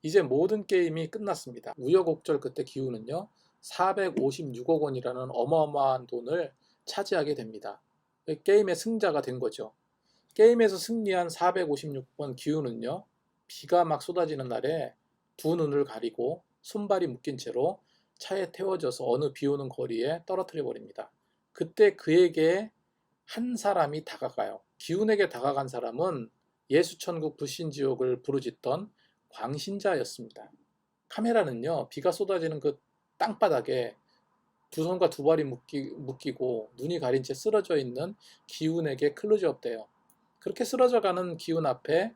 이제 모든 게임이 끝났습니다. 우여곡절 끝에 기우는요 456억 원이라는 어마어마한 돈을 차지하게 됩니다. 게임의 승자가 된 거죠. 게임에서 승리한 456번 기우는요 비가 막 쏟아지는 날에 두 눈을 가리고 손발이 묶인 채로 차에 태워져서 어느 비 오는 거리에 떨어뜨려 버립니다. 그때 그에게 한 사람이 다가가요. 기훈에게 다가간 사람은 예수천국 불신지옥을 부르짖던 광신자였습니다. 카메라는요 비가 쏟아지는 그 땅바닥에 두 손과 두 발이 묶이고 눈이 가린 채 쓰러져 있는 기훈에게 클로즈업 돼요. 그렇게 쓰러져가는 기훈 앞에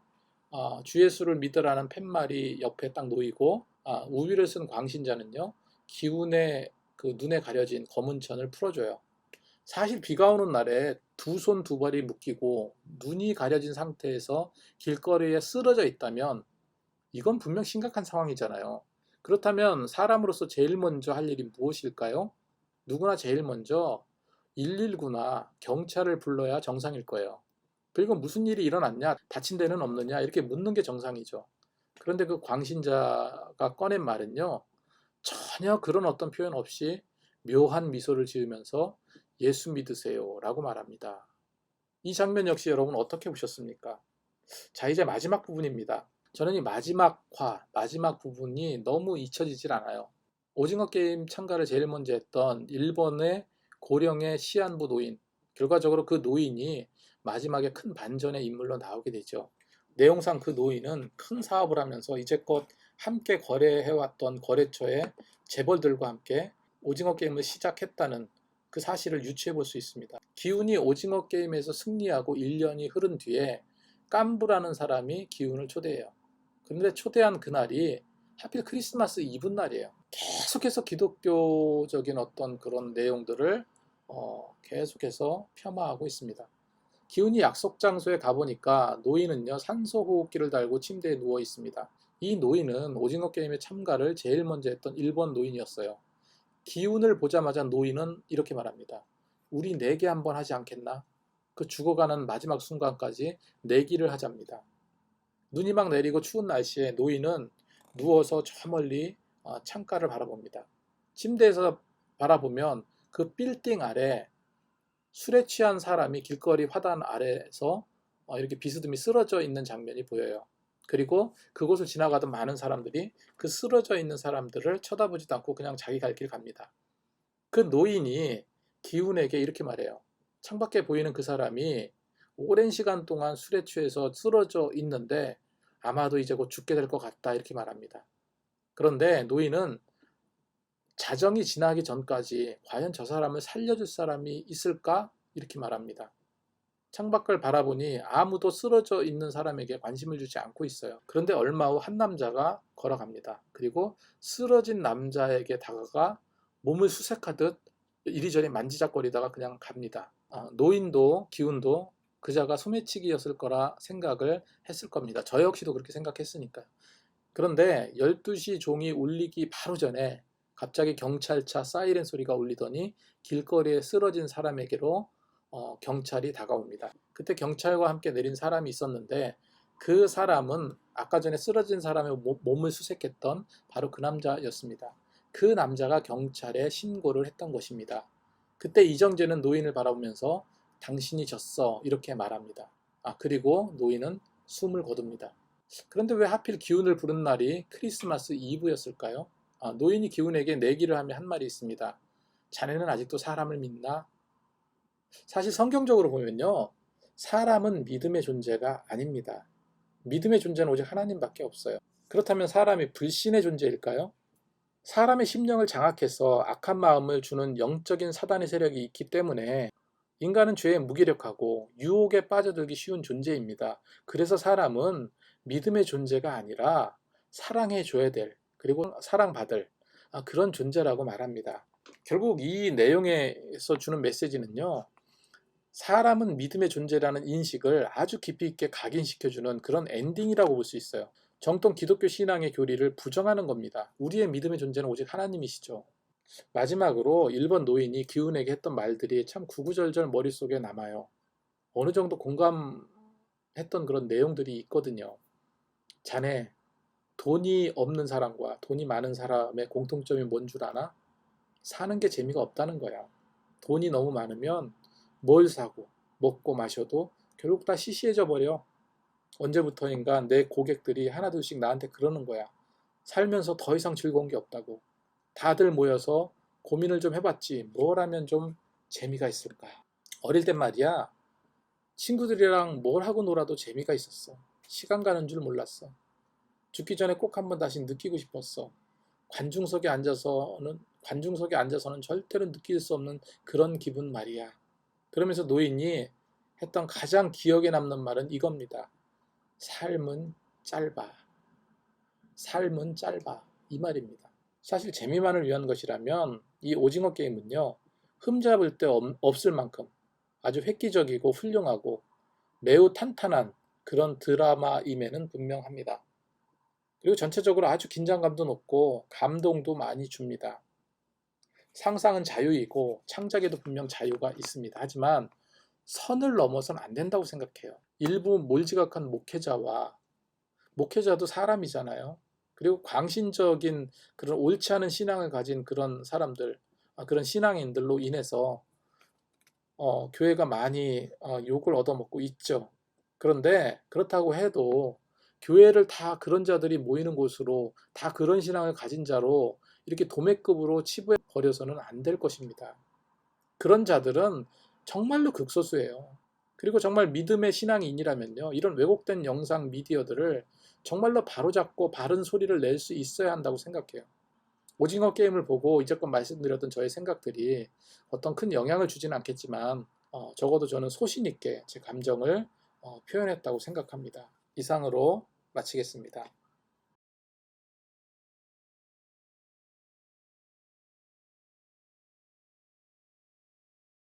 주 예수를 믿으라는 팻말이 옆에 딱 놓이고 우비를 쓴 광신자는요 기훈의 그 눈에 가려진 검은 천을 풀어줘요. 사실 비가 오는 날에 두 손 두 발이 묶이고 눈이 가려진 상태에서 길거리에 쓰러져 있다면 이건 분명 심각한 상황이잖아요. 그렇다면 사람으로서 제일 먼저 할 일이 무엇일까요? 누구나 제일 먼저 119나 경찰을 불러야 정상일 거예요. 그리고 무슨 일이 일어났냐, 다친 데는 없느냐 이렇게 묻는 게 정상이죠. 그런데 그 광신자가 꺼낸 말은요. 전혀 그런 어떤 표현 없이 묘한 미소를 지으면서 예수 믿으세요 라고 말합니다. 이 장면 역시 여러분 어떻게 보셨습니까? 자, 이제 마지막 부분입니다. 저는 이 마지막 부분이 너무 잊혀지질 않아요. 오징어 게임 참가를 제일 먼저 했던 일본의 고령의 시한부 노인, 결과적으로 그 노인이 마지막에 큰 반전의 인물로 나오게 되죠. 내용상 그 노인은 큰 사업을 하면서 이제껏 함께 거래해왔던 거래처의 재벌들과 함께 오징어 게임을 시작했다는 그 사실을 유추해 볼 수 있습니다. 기훈이 오징어 게임에서 승리하고 1년이 흐른 뒤에 깐부라는 사람이 기훈을 초대해요. 그런데 초대한 그날이 하필 크리스마스 이브 날이에요. 계속해서 기독교적인 어떤 그런 내용들을 계속해서 폄하하고 있습니다. 기훈이 약속 장소에 가보니까 노인은요 산소호흡기를 달고 침대에 누워 있습니다. 이 노인은 오징어 게임에 참가를 제일 먼저 했던 일본 노인이었어요. 기훈을 보자마자 노인은 이렇게 말합니다. 우리 내기 한번 하지 않겠나? 그 죽어가는 마지막 순간까지 내기를 하자입니다. 눈이 막 내리고 추운 날씨에 노인은 누워서 저 멀리 창가를 바라봅니다. 침대에서 바라보면 그 빌딩 아래 술에 취한 사람이 길거리 화단 아래에서 이렇게 비스듬히 쓰러져 있는 장면이 보여요. 그리고 그곳을 지나가던 많은 사람들이 그 쓰러져 있는 사람들을 쳐다보지도 않고 그냥 자기 갈 길 갑니다. 그 노인이 기훈에게 이렇게 말해요. 창밖에 보이는 그 사람이 오랜 시간 동안 술에 취해서 쓰러져 있는데 아마도 이제 곧 죽게 될 것 같다 이렇게 말합니다. 그런데 노인은 자정이 지나기 전까지 과연 저 사람을 살려줄 사람이 있을까? 이렇게 말합니다. 창밖을 바라보니 아무도 쓰러져 있는 사람에게 관심을 주지 않고 있어요. 그런데 얼마 후 한 남자가 걸어갑니다. 그리고 쓰러진 남자에게 다가가 몸을 수색하듯 이리저리 만지작거리다가 그냥 갑니다. 노인도 기훈도 그자가 소매치기였을 거라 생각을 했을 겁니다. 저 역시도 그렇게 생각했으니까요. 그런데 12시 종이 울리기 바로 전에 갑자기 경찰차 사이렌 소리가 울리더니 길거리에 쓰러진 사람에게로 경찰이 다가옵니다. 그때 경찰과 함께 내린 사람이 있었는데 그 사람은 아까 전에 쓰러진 사람의 몸을 수색했던 바로 그 남자였습니다. 그 남자가 경찰에 신고를 했던 것입니다. 그때 이정재는 노인을 바라보면서 당신이 졌어 이렇게 말합니다. 그리고 노인은 숨을 거둡니다. 그런데 왜 하필 기훈을 부른 날이 크리스마스 이브였을까요? 노인이 기훈에게 내기를 하며 한 말이 있습니다. 자네는 아직도 사람을 믿나? 사실 성경적으로 보면요. 사람은 믿음의 존재가 아닙니다. 믿음의 존재는 오직 하나님밖에 없어요. 그렇다면 사람이 불신의 존재일까요? 사람의 심령을 장악해서 악한 마음을 주는 영적인 사단의 세력이 있기 때문에 인간은 죄에 무기력하고 유혹에 빠져들기 쉬운 존재입니다. 그래서 사람은 믿음의 존재가 아니라 사랑해줘야 될, 그리고 사랑받을 그런 존재라고 말합니다. 결국 이 내용에서 주는 메시지는요. 사람은 믿음의 존재라는 인식을 아주 깊이 있게 각인시켜주는 그런 엔딩이라고 볼 수 있어요. 정통 기독교 신앙의 교리를 부정하는 겁니다. 우리의 믿음의 존재는 오직 하나님이시죠. 마지막으로 일본 노인이 기훈에게 했던 말들이 참 구구절절 머릿속에 남아요. 어느 정도 공감했던 그런 내용들이 있거든요. 자네, 돈이 없는 사람과 돈이 많은 사람의 공통점이 뭔 줄 아나? 사는 게 재미가 없다는 거야. 돈이 너무 많으면 뭘 사고 먹고 마셔도 결국 다 시시해져 버려. 언제부터인가 내 고객들이 하나둘씩 나한테 그러는 거야. 살면서 더 이상 즐거운 게 없다고. 다들 모여서 고민을 좀 해봤지. 뭘 하면 좀 재미가 있을까? 어릴 땐 말이야. 친구들이랑 뭘 하고 놀아도 재미가 있었어. 시간 가는 줄 몰랐어. 죽기 전에 꼭 한번 다시 느끼고 싶었어. 관중석에 앉아서는 절대로 느낄 수 없는 그런 기분 말이야. 그러면서 노인이 했던 가장 기억에 남는 말은 이겁니다. 삶은 짧아. 삶은 짧아. 이 말입니다. 사실 재미만을 위한 것이라면 이 오징어 게임은요. 흠잡을 데 없을 만큼 아주 획기적이고 훌륭하고 매우 탄탄한 그런 드라마임에는 분명합니다. 그리고 전체적으로 아주 긴장감도 높고 감동도 많이 줍니다. 상상은 자유이고 창작에도 분명 자유가 있습니다. 하지만 선을 넘어서는 안 된다고 생각해요. 일부 몰지각한 목회자도 사람이잖아요. 그리고 광신적인 그런 옳지 않은 신앙을 가진 그런 사람들, 그런 신앙인들로 인해서 교회가 많이 욕을 얻어먹고 있죠. 그런데 그렇다고 해도 교회를 다 그런 자들이 모이는 곳으로 다 그런 신앙을 가진 자로 이렇게 도매급으로 치부해 버려서는 안 될 것입니다. 그런 자들은 정말로 극소수예요. 그리고 정말 믿음의 신앙인이라면요. 이런 왜곡된 영상 미디어들을 정말로 바로잡고 바른 소리를 낼 수 있어야 한다고 생각해요. 오징어 게임을 보고 이제껏 말씀드렸던 저의 생각들이 어떤 큰 영향을 주지는 않겠지만 적어도 저는 소신 있게 제 감정을 표현했다고 생각합니다. 이상으로 마치겠습니다.